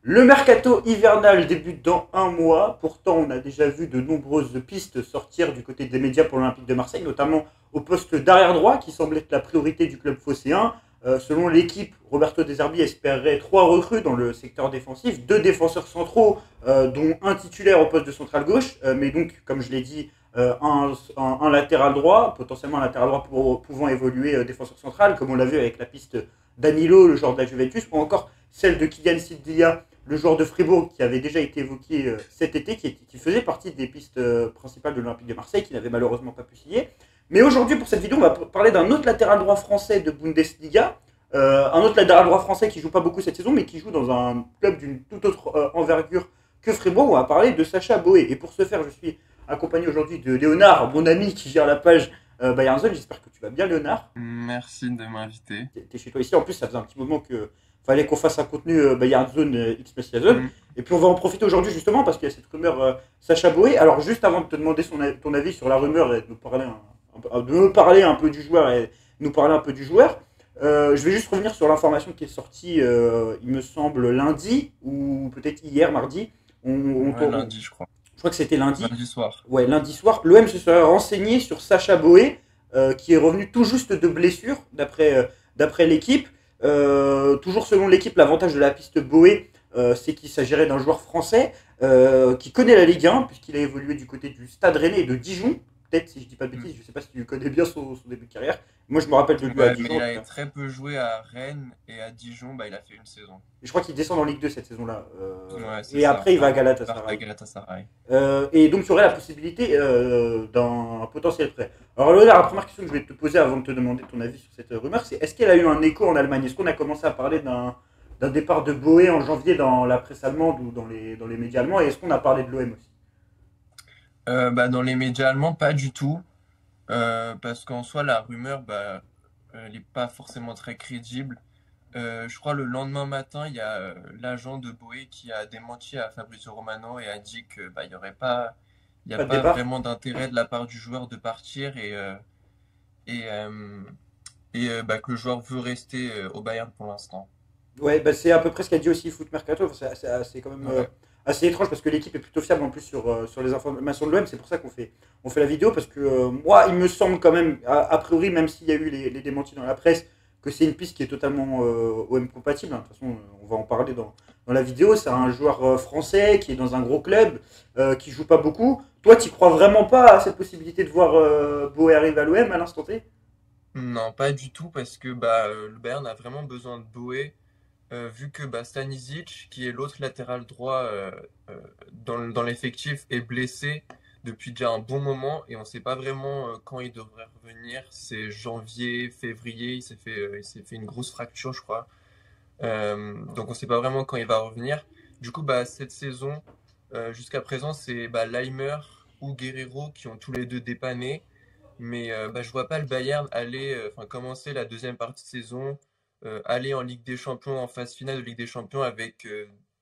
Le mercato hivernal débute dans un mois. Pourtant, on a déjà vu de nombreuses pistes sortir du côté des médias pour l'Olympique de Marseille, notamment au poste d'arrière droit, qui semble être la priorité du club phocéen. Selon l'équipe, Roberto De Zerbi espérait 3 recrues dans le secteur défensif, 2 défenseurs centraux, dont un titulaire au poste de central gauche, mais donc, comme je l'ai dit, un latéral droit, potentiellement un latéral droit pouvant évoluer défenseur central, comme on l'a vu avec la piste Danilo, le joueur de la Juventus, ou encore celle de Kylian Sildia, le joueur de Fribourg qui avait déjà été évoqué cet été, qui faisait partie des pistes principales de l'Olympique de Marseille, qui n'avait malheureusement pas pu signer. Mais aujourd'hui, pour cette vidéo, on va parler d'un autre latéral droit français de Bundesliga, un autre latéral droit français qui joue pas beaucoup cette saison, mais qui joue dans un club d'une toute autre envergure que Fribourg. On va parler de Sacha Boé. Et pour ce faire, je suis accompagné aujourd'hui de Léonard, mon ami qui gère la page Bayern Zone. J'espère que tu vas bien, Léonard. Merci de m'inviter. T'es chez toi ici. En plus, ça faisait un petit moment que fallait qu'on fasse un contenu Bayern Zone X Messia Zone. Mm. Et puis on va en profiter aujourd'hui justement parce qu'il y a cette rumeur Sacha Boé. Alors juste avant de te demander ton avis sur la rumeur et de me parler un peu du joueur et nous parler un peu du joueur, je vais juste revenir sur l'information qui est sortie, il me semble lundi ou peut-être hier mardi. Ouais, lundi, je crois. Je crois que c'était lundi. Lundi soir. Ouais, lundi soir. L'OM se serait renseigné sur Sacha Boé, qui est revenu tout juste de blessure, d'après l'équipe. Toujours selon l'équipe, l'avantage de la piste Boé, c'est qu'il s'agirait d'un joueur français qui connaît la Ligue 1, puisqu'il a évolué du côté du Stade Rennais et de Dijon. Peut-être, si je dis pas de Mm. bêtises, je sais pas si tu connais bien son début de carrière. Moi, je me rappelle de lui à Ouais, mais Dijon. il En tout a cas. très peu joué à Rennes et à Dijon, bah, il a fait une saison. Et je crois qu'il descend en Ligue 2 cette saison-là. Ouais, c'est Et ça. après, il va à Il part à Galatasaray. Galatasaray. Et donc, il y aurait la possibilité d'un potentiel prêt. Alors, Léonard, la première question que je vais te poser avant de te demander ton avis sur cette rumeur, c'est est-ce qu'elle a eu un écho en Allemagne? Est-ce qu'on a commencé à parler d'un départ de Boé en janvier dans la presse allemande ou dans les médias allemands? Et est-ce qu'on a parlé de l'OM aussi? Bah, dans les médias allemands, pas du tout. Parce qu'en soi, la rumeur, bah, elle n'est pas forcément très crédible. Je crois le lendemain matin, il y a l'agent de Boé qui a démenti à Fabrizio Romano et a dit que bah, il y a Pas de pas départ? vraiment d'intérêt de la part du joueur de partir et, euh, bah, que le joueur veut rester au Bayern pour l'instant. Ouais, bah, c'est à peu près ce qu'a dit aussi Foot Mercato. Enfin, c'est quand même Ouais. assez étrange parce que l'équipe est plutôt fiable en plus sur les informations de l'OM. C'est pour ça qu'on fait la vidéo parce que moi, il me semble quand même, a priori, même s'il y a eu les démentis dans la presse, que c'est une piste qui est totalement OM compatible. Hein. De toute façon, on va en parler dans la vidéo. C'est un joueur français qui est dans un gros club, qui joue pas beaucoup. Toi, tu crois vraiment pas à cette possibilité de voir Boé arriver à l'OM à l'instant T? Non, pas du tout parce que bah, le Bayern a vraiment besoin de Boé. Vu que bah, Stanisic, qui est l'autre latéral droit dans l'effectif, est blessé depuis déjà un bon moment et on ne sait pas vraiment quand il devrait revenir. C'est janvier, février, il s'est fait une grosse fracture, je crois. Donc on ne sait pas vraiment quand il va revenir. Du coup, bah, cette saison, jusqu'à présent, c'est bah, Laimer ou Guerreiro qui ont tous les deux dépanné. Mais bah, je vois pas le Bayern aller, enfin commencer la deuxième partie de saison, aller en Ligue des Champions, en phase finale de Ligue des Champions avec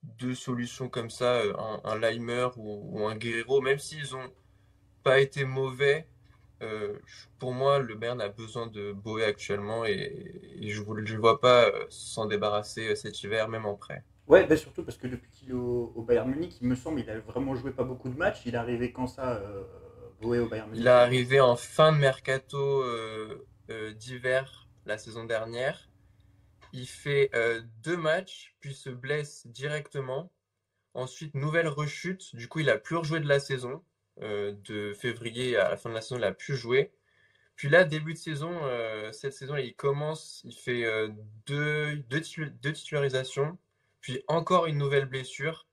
deux solutions comme ça, un Laimer ou un Guerreiro, même s'ils ont pas été mauvais. Pour moi, le Bayern a besoin de Boé actuellement et je vois pas s'en débarrasser cet hiver, même en prêt. Ouais, bah surtout parce que depuis qu'il est au Bayern Munich, il me semble, il a vraiment joué pas beaucoup de matchs. Il est arrivé quand ça, Boé au Bayern Il Munich est déjà? arrivé en fin de mercato d'hiver la saison dernière. Il fait 2 matchs, puis se blesse directement. Ensuite, nouvelle rechute. Du coup, il a plus rejoué de la saison. De février à la fin de la saison, il a plus joué. Puis là, début de saison, cette saison, il commence, il fait deux titularisations, puis encore une nouvelle blessure.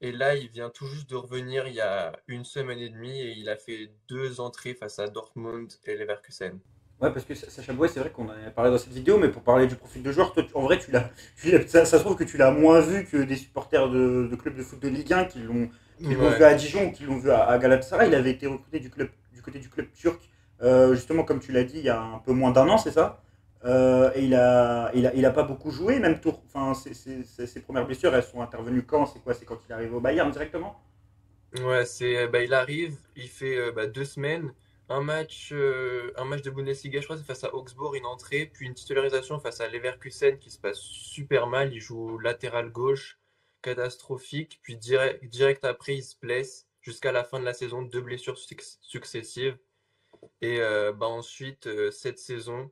Et là, il vient tout juste de revenir il y a une semaine et demie et il a fait 2 entrées face à Dortmund et Leverkusen. Ouais, parce que Sacha Boey, c'est vrai qu'on en a parlé dans cette vidéo, mais pour parler du profil de joueur, toi, en vrai, ça se trouve que tu l'as moins vu que des supporters de clubs de foot de Ligue 1 qui l'ont vu Ouais. à Dijon ou qui l'ont vu à Galatasaray. Il avait été recruté du côté du club turc, justement, comme tu l'as dit, il y a un peu moins d'1 an, c'est ça? Et il a pas beaucoup joué, même tour. Enfin, ses premières blessures, elles sont intervenues quand? C'est quoi? C'est quand il arrive au Bayern directement? Ouais, bah, il arrive, il fait bah, 2 semaines, un match de Bundesliga, je crois, c'est face à Augsbourg, une entrée, puis une titularisation face à Leverkusen qui se passe super mal. Il joue latéral gauche, catastrophique. Puis direct après, il se blesse jusqu'à la fin de la saison, deux blessures successives. Et ensuite, cette saison,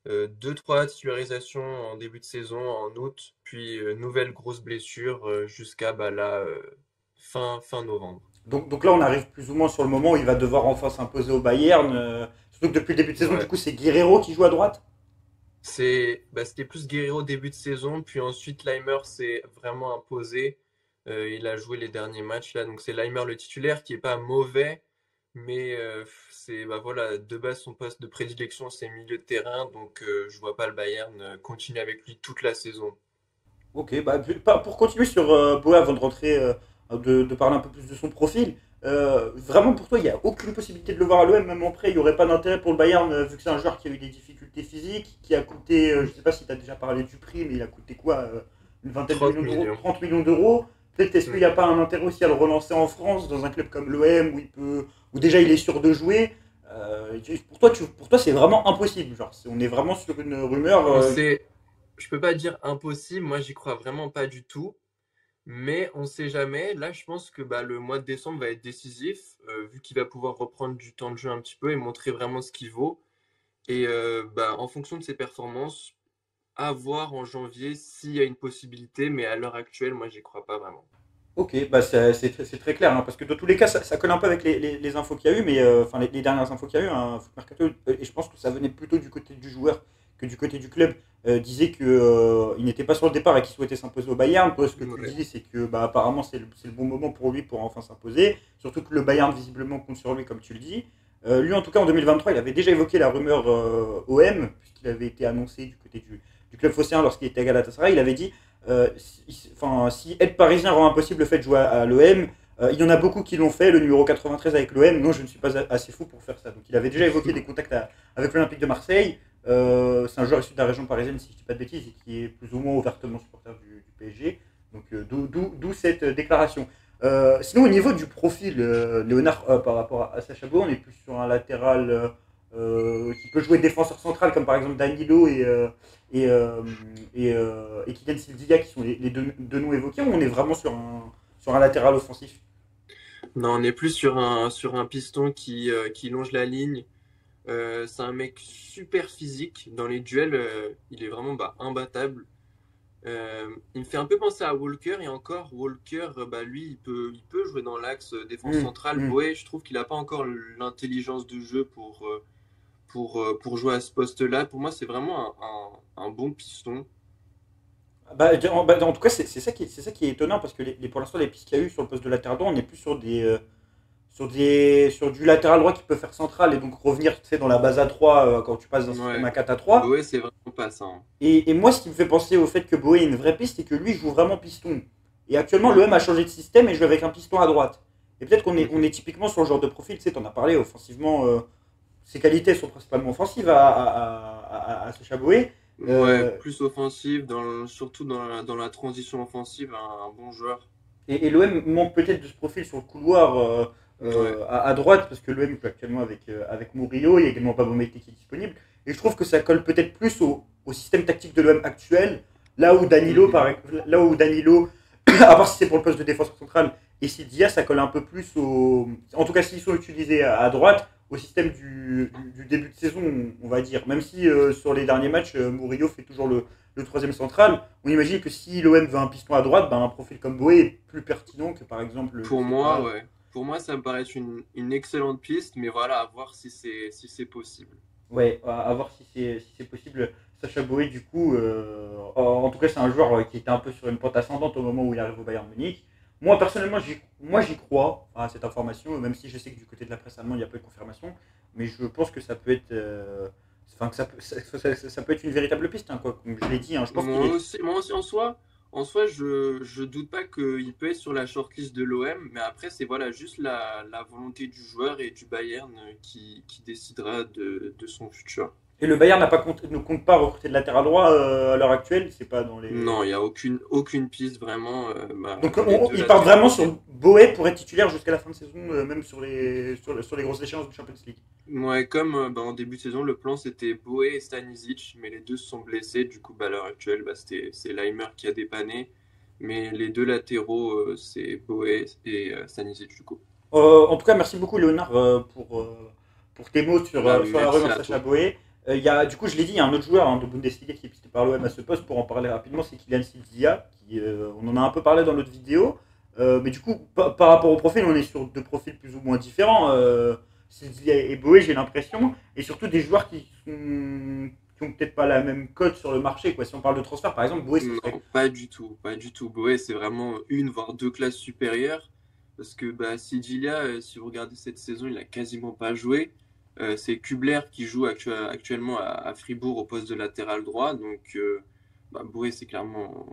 deux, trois titularisations en début de saison, en août, puis nouvelle grosse blessure jusqu'à fin novembre. Donc là, on arrive plus ou moins sur le moment où il va devoir enfin s'imposer au Bayern. Surtout que depuis le début de saison, du Ouais. coup, c'est Guerrero qui joue à droite. C'était plus Guerrero au début de saison, puis ensuite Leimer s'est vraiment imposé. Il a joué les derniers matchs là, donc c'est Leimer le titulaire qui est pas mauvais, mais c'est voilà, de base son poste de prédilection c'est milieu de terrain, donc je vois pas le Bayern continuer avec lui toute la saison. Ok, pour continuer sur Boé avant de rentrer, de parler un peu plus de son profil, vraiment pour toi, il n'y a aucune possibilité de le voir à l'OM, même en prêt, il n'y aurait pas d'intérêt pour le Bayern, vu que c'est un joueur qui a eu des difficultés physiques, qui a coûté, je ne sais pas si tu as déjà parlé du prix, mais il a coûté quoi, une vingtaine de 30 millions d'euros, millions. 30 millions d'euros. Peut-être est-ce qu'il Mm. n'y a pas un intérêt aussi à le relancer en France, dans un club comme l'OM, où déjà il est sûr de jouer. Pour toi, c'est vraiment impossible. Genre, on est vraiment sur une rumeur. On sait, je peux pas dire impossible, moi j'y crois vraiment pas du tout. Mais on sait jamais. Là, je pense que le mois de décembre va être décisif, vu qu'il va pouvoir reprendre du temps de jeu un petit peu et montrer vraiment ce qu'il vaut. Et en fonction de ses performances, à voir en janvier s'il y a une possibilité, mais à l'heure actuelle, moi, j'y crois pas vraiment. Ok, c'est très clair, hein, parce que dans tous les cas, ça colle un peu avec les infos qu'il y a eu, mais enfin les dernières infos qu'il y a eu, hein, Foot Mercato, et je pense que ça venait plutôt du côté du joueur que du côté du club, disait que il n'était pas sur le départ et qu'il souhaitait s'imposer au Bayern. Toi, ce que tu Ouais. dis, c'est que apparemment c'est le bon moment pour lui pour enfin s'imposer, surtout que le Bayern visiblement compte sur lui, comme tu le dis. Lui, en tout cas, en 2023, il avait déjà évoqué la rumeur OM, puisqu'il avait été annoncé du côté du club phocéen lorsqu'il était à Galatasaray. Il avait dit si être parisien rend impossible le fait de jouer à l'OM, il y en a beaucoup qui l'ont fait, le numéro 93 avec l'OM. Non, je ne suis pas assez fou pour faire ça. Donc il avait déjà évoqué des contacts avec l'Olympique de Marseille. C'est un joueur issu de la région parisienne, si je ne dis pas de bêtises, et qui est plus ou moins ouvertement supporter du PSG. Donc d'où cette déclaration. Sinon, au niveau du profil, Léonard, par rapport à Sacha Boey, on est plus sur un latéral qui peut jouer défenseur central, comme par exemple Danilo et, euh, et Kylian Sildiga, qui sont les deux noms évoqués, ou on est vraiment sur un latéral offensif? Non, on est plus sur un piston qui longe la ligne. C'est un mec super physique. Dans les duels, il est vraiment imbattable. Il me fait un peu penser à Walker, et encore, Walker, lui, il peut jouer dans l'axe défense Hum, centrale. hum. Boé, je trouve qu'il n'a pas encore l'intelligence de jeu pour jouer à ce poste-là. Pour moi, c'est vraiment un bon piston. En tout cas, c'est ça qui est étonnant parce que pour l'instant, les pistes qu'il y a eu sur le poste de latéral droit, on n'est plus sur du latéral droit qui peut faire central et donc revenir, tu sais, dans la base à 3 quand tu passes d'un système Ouais, à 4 à 3. Boé, c'est vraiment pas ça, hein. Et moi, ce qui me fait penser au fait que Boé est une vraie piste, c'est que lui joue vraiment piston. Et actuellement, Mm, l'OM a changé de système et joue avec un piston à droite. Et peut-être qu'on est, on mhm. est typiquement sur le genre de profil, tu sais, t'en as parlé offensivement. Ses qualités sont principalement offensives à Sacha Boé. Ouais, Euh, plus offensif, surtout dans la transition offensive, un bon joueur. et l'OM manque peut-être de ce profil sur le couloir Ouais. à droite, parce que l'OM joue actuellement avec Murillo, il y a également Pablo Maite qui est disponible. Et je trouve que ça colle peut-être plus au système tactique de l'OM actuel, Mhm. Là où Danilo à part si c'est pour le poste de défenseur central, et Sidia, ça colle un peu plus au. En tout cas, s'ils sont utilisés à droite, au système du début de saison, on va dire. Même si sur les derniers matchs, Murillo fait toujours le troisième central, on imagine que si l'OM veut un piston à droite, un profil comme Boé est plus pertinent que par exemple, je Pour sais moi, pas. ouais. Pour moi, ça me paraît être une excellente piste, mais voilà, à voir si c'est possible. Ouais, à voir si c'est possible. Sacha Boé, du coup, en tout cas, c'est un joueur qui était un peu sur une pente ascendante au moment où il arrive au Bayern Munich. Moi, personnellement, j'y crois à cette information, même si je sais que du côté de la presse allemande, il n'y a pas de confirmation. Mais je pense que ça peut être. Enfin, que ça peut être une véritable piste, hein, quoi. Comme je l'ai dit, hein, je pense qu'il est. Moi aussi en soi, je doute pas qu'il peut être sur la shortlist de l'OM, mais après, c'est voilà, juste la volonté du joueur et du Bayern qui décidera de son futur. Et le Bayern ne compte pas recruter de latéral droit à l'heure actuelle. C'est pas dans les. Non, il n'y a aucune piste vraiment. Donc Les deux ils partent vraiment latéraux, c'est. sur Boé pour être titulaire jusqu'à la fin de saison, même sur les grosses échéances du Champions League. Ouais, comme en début de saison, le plan c'était Boé et Stanisic, mais les deux se sont blessés. Du coup, à l'heure actuelle, c'est Leimer qui a dépanné. Mais les deux latéraux, c'est Boé et Stanisic du coup. En tout cas, merci beaucoup Léonard pour tes mots Bah, sur la merci rumeur à Sacha toi. Boey. Du coup, je l'ai dit, il y a un autre joueur de Bundesliga qui est pisté par l'OM à ce poste. Pour en parler rapidement, c'est Kylian Sildia. On en a un peu parlé dans l'autre vidéo. Mais du coup, par rapport au profil, on est sur deux profils plus ou moins différents. Sildia et Boey, j'ai l'impression. Et surtout des joueurs qui ont peut-être pas la même cote sur le marché. Quoi. Si on parle de transfert, par exemple, Boey, ce serait. Non, pas du tout, pas du tout. Boé, c'est vraiment une voire deux classes supérieures. Parce que bah, Sidilia, si vous regardez cette saison, il a quasiment pas joué. C'est Kubler qui joue actuellement à Fribourg au poste de latéral droit. Donc bah, Boé, c'est clairement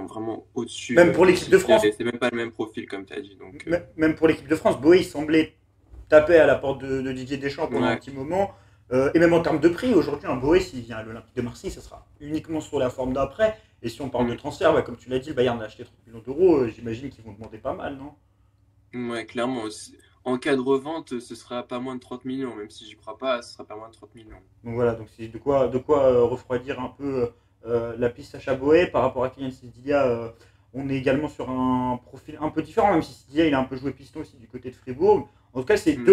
vraiment au-dessus Même pour de l'équipe de Sidilia. France, Et c'est même pas le même profil, comme tu as dit. Donc même pour l'équipe de France, Boé, il semblait taper à la porte de Didier Deschamps pendant un ouais. petit moment. Et même en termes de prix, aujourd'hui, un Boé, s'il vient à l'Olympique de Marseille, ça sera uniquement sur la forme d'après. Et si on parle de Mm. transfert, bah, comme tu l'as dit, le Bayern a acheté 30 millions d'euros. J'imagine qu'ils vont demander pas mal, non? Ouais, clairement. En cas de revente, ce sera pas moins de 30 millions. Même si j'y crois pas, ce sera pas moins de 30 millions. Donc voilà, donc c'est de quoi refroidir un peu la piste Sacha Boey par rapport à Kylian Sidilia. On est également sur un profil un peu différent, même si Sidilia il a un peu joué piston aussi du côté de Fribourg. En tout cas, c'est Mm.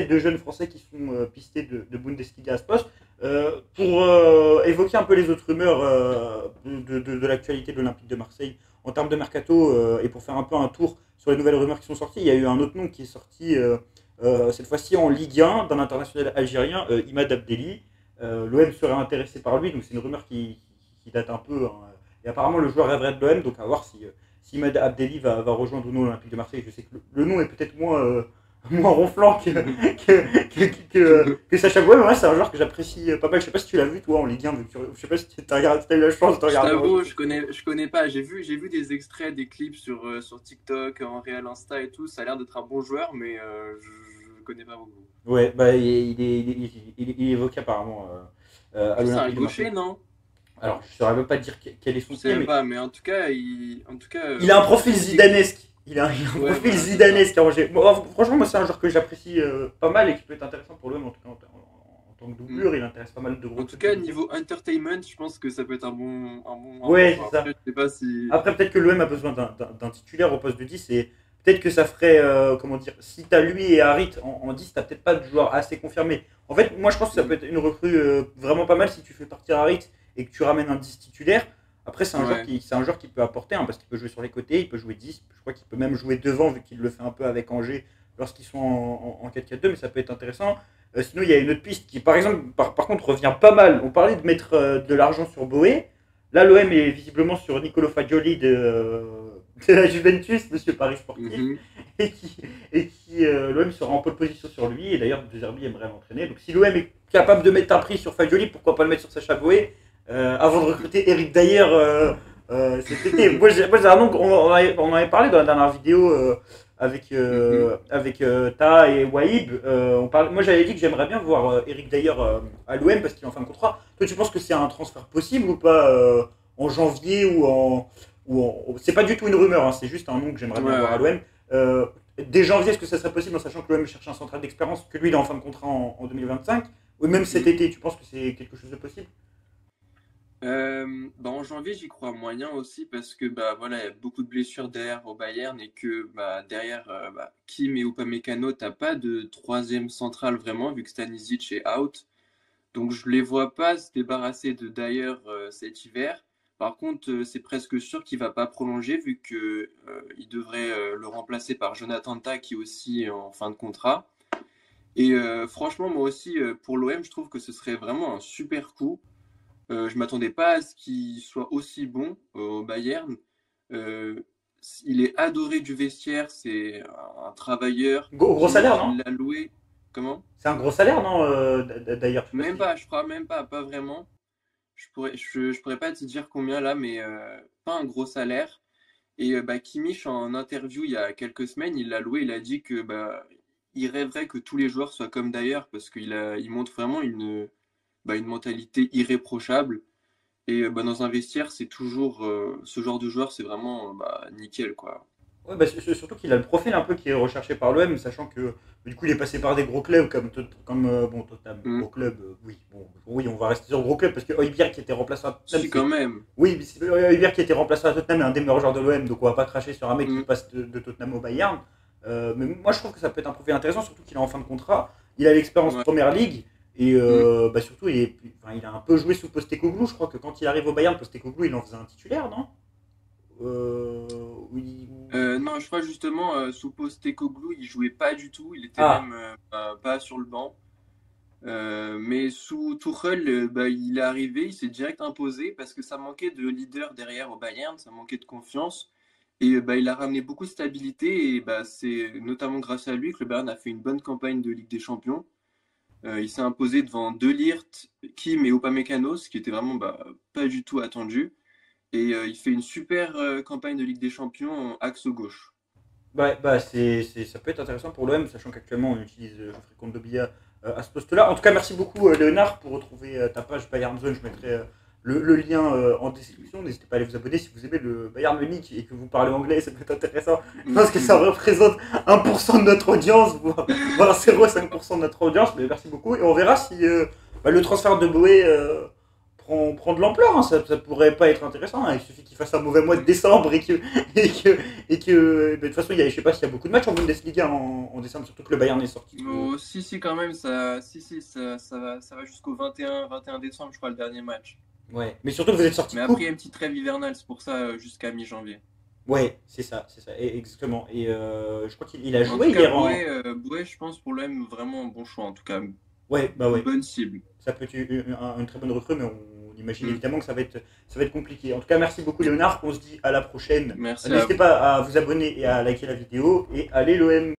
deux jeunes Français qui sont pistés de Bundesliga à ce poste. Pour évoquer un peu les autres rumeurs de l'actualité de l'Olympique de Marseille en termes de mercato et pour faire un peu un tour sur les nouvelles rumeurs qui sont sorties, il y a eu un autre nom qui est sorti cette fois-ci en Ligue 1 d'un international algérien, Imad Abdelli. L'OM serait intéressé par lui, donc c'est une rumeur qui date un peu. Hein. Et apparemment, le joueur rêverait de l'OM, donc à voir si Imad Abdelli va rejoindre ou non l'Olympique de Marseille. Je sais que le nom est peut-être moins ronflant que Sacha Boey, mais ouais, c'est un joueur que j'apprécie pas mal. Je sais pas si tu l'as vu, toi, en Ligue 1, je sais pas si tu as eu la chance de Je regarder un jeu. t'avoue, je connais pas. J'ai vu des extraits, des clips sur TikTok, en réel Insta et tout. Ça a l'air d'être un bon joueur, mais je connais pas beaucoup. Ouais, bah, il est évoqué apparemment En à plus, c'est un l'Olympique de gaucher, Marseille. non? Alors, je ne saurais même pas dire quel est Je son sais pied, même mais pas, mais en tout cas, il a un profil j'ai vu des. zidanesque. Il a un Ouais, profil voilà, c'est ça. zidanesque à Angers. Bon, franchement, moi, c'est un joueur que j'apprécie pas mal et qui peut être intéressant pour l'OM, en tout cas en tant que Mm. doublure. Il intéresse pas mal de En tout recrues cas, positives. niveau entertainment, je pense que ça peut être un bon Ouais, c'est choix. ça. Après, je sais pas si. Après, peut-être que l'OM a besoin d'un titulaire au poste de 10 et peut-être que ça ferait, comment dire, si t'as lui et Harit en 10, t'as peut-être pas de joueur assez confirmé. En fait, moi je pense que ça peut Mm. être une recrue vraiment pas mal si tu fais partir Harit et que tu ramènes un 10 titulaire. Après, Ouais. c'est un joueur qui peut apporter, hein, parce qu'il peut jouer sur les côtés, il peut jouer 10, je crois qu'il peut même jouer devant vu qu'il le fait un peu avec Angers lorsqu'ils sont en 4-4-2, mais ça peut être intéressant. Sinon, il y a une autre piste qui, par exemple, par contre, revient pas mal. On parlait de mettre de l'argent sur Boé. Là, l'OM est visiblement sur Nicolo Fagioli de la Juventus, monsieur Paris Sportif, Mhm. et qui l'OM sera en pole position sur lui. Et d'ailleurs, De Zerbi aimerait l'entraîner. Donc, si l'OM est capable de mettre un prix sur Fagioli, pourquoi pas le mettre sur Sacha Boé avant de recruter Eric Dyer cet été. J'ai un nom, on en avait parlé dans la dernière vidéo Mhm. avec Ta et Waïb. Moi, j'avais dit que j'aimerais bien voir Eric Dyer à l'OM parce qu'il est en fin de contrat. Toi, tu penses que c'est un transfert possible ou pas en janvier c'est pas du tout une rumeur, hein, c'est juste un nom que j'aimerais Ouais, bien voir à ouais. l'OM. Dès janvier, est-ce que ça serait possible en sachant que l'OM cherche un central d'expérience, que lui il est en fin de contrat en 2025 ou même cet Mm. été, tu penses que c'est quelque chose de possible? Bah en janvier, j'y crois moyen aussi parce que bah voilà, il y a beaucoup de blessures derrière au Bayern et que bah derrière Kim et Upamecano, t'as pas de troisième central vraiment vu que Stanisic est out. Donc je les vois pas se débarrasser de Dyer cet hiver. Par contre, c'est presque sûr qu'il va pas prolonger vu que il devrait le remplacer par Jonathan Tah qui est aussi en fin de contrat. Et franchement, moi aussi pour l'OM, je trouve que ce serait vraiment un super coup. Je m'attendais pas à ce qu'il soit aussi bon au Bayern. Euh, il est adoré du vestiaire, c'est un travailleur. Gros salaire, non? Il l'a loué. Comment? C'est un gros salaire, non? D'ailleurs, je sais pas Même si. pas, je crois même pas, pas vraiment. Je pourrais pas te dire combien là, mais pas un gros salaire. Et bah, Kimmich, en interview il y a quelques semaines, il l'a loué, il a dit que bah, il rêverait que tous les joueurs soient comme d'ailleurs, parce il montre vraiment une mentalité irréprochable. Et bah, dans un vestiaire, c'est toujours ce genre de joueur, c'est vraiment nickel, quoi. Ouais, bah, surtout qu'il a le profil un peu qui est recherché par l'OM, sachant que du coup il est passé par des gros clubs comme bon, Tottenham, Hmm. gros club, oui, bon, oui, on va rester sur gros club parce que Højbjerg qui était remplaçant à Tottenham, Si, quand c'est. même. Oui, Højbjerg qui était remplaçant à Tottenham est un des meilleurs joueurs de l'OM, donc on va pas cracher sur un mec qui Hmm. passe de Tottenham au Bayern. Mais moi je trouve que ça peut être un profil intéressant, surtout qu'il est en fin de contrat, il a l'expérience Ouais. Première Ligue, et Hmm. bah, surtout enfin, il a un peu joué sous Postecoglou, je crois que quand il arrive au Bayern, Postecoglou il en faisait un titulaire, non oui. Non, je crois justement, sous Postecoglou, il jouait pas du tout. Il était Ah, même pas sur le banc. Mais sous Tuchel, bah, il est arrivé, il s'est direct imposé parce que ça manquait de leader derrière au Bayern, ça manquait de confiance. Et bah, il a ramené beaucoup de stabilité et bah, c'est notamment grâce à lui que le Bayern a fait une bonne campagne de Ligue des Champions. Il s'est imposé devant De Ligt, Kim et Upamecano, ce qui était vraiment bah, pas du tout attendu. Et il fait une super campagne de Ligue des Champions en axe gauche. bah ça peut être intéressant pour l'OM, sachant qu'actuellement on utilise Geoffrey Kondogbia à ce poste-là. En tout cas, merci beaucoup Léonard pour retrouver ta page Bayern Zone. Je mettrai le lien en description. N'hésitez pas à aller vous abonner si vous aimez le Bayern Munich et que vous parlez anglais, ça peut être intéressant. Je pense que ça représente 1% de notre audience, voire 0,5% de notre audience. Mais merci beaucoup et on verra si bah, le transfert de Boé prend de l'ampleur. Hein. Ça pourrait pas être intéressant. Hein. Il suffit qu'il fasse un mauvais mois de décembre et que de toute façon, je sais pas s'il y a beaucoup de matchs en Bundesliga en décembre, surtout que le Bayern est sorti. Oh, si, si, quand même, ça va jusqu'au 21 décembre, je crois, le dernier match. Ouais, mais surtout que vous êtes sorti Mais de après, il coupe. y a une petite trêve hivernale, c'est pour ça, jusqu'à mi-janvier. Ouais, c'est ça, exactement. Et je crois qu'il a En joué tout cas, hier en. Boué, je pense, pour l'OM, vraiment un bon choix, en tout cas. Ouais, bah Une ouais. bonne cible. Ça peut être une très bonne recrue, mais on imagine Mm. évidemment que ça va être compliqué. En tout cas, merci beaucoup Léonard. On se dit à la prochaine. Merci à N'hésitez vous. pas à vous abonner et à liker la vidéo. Et allez l'OM!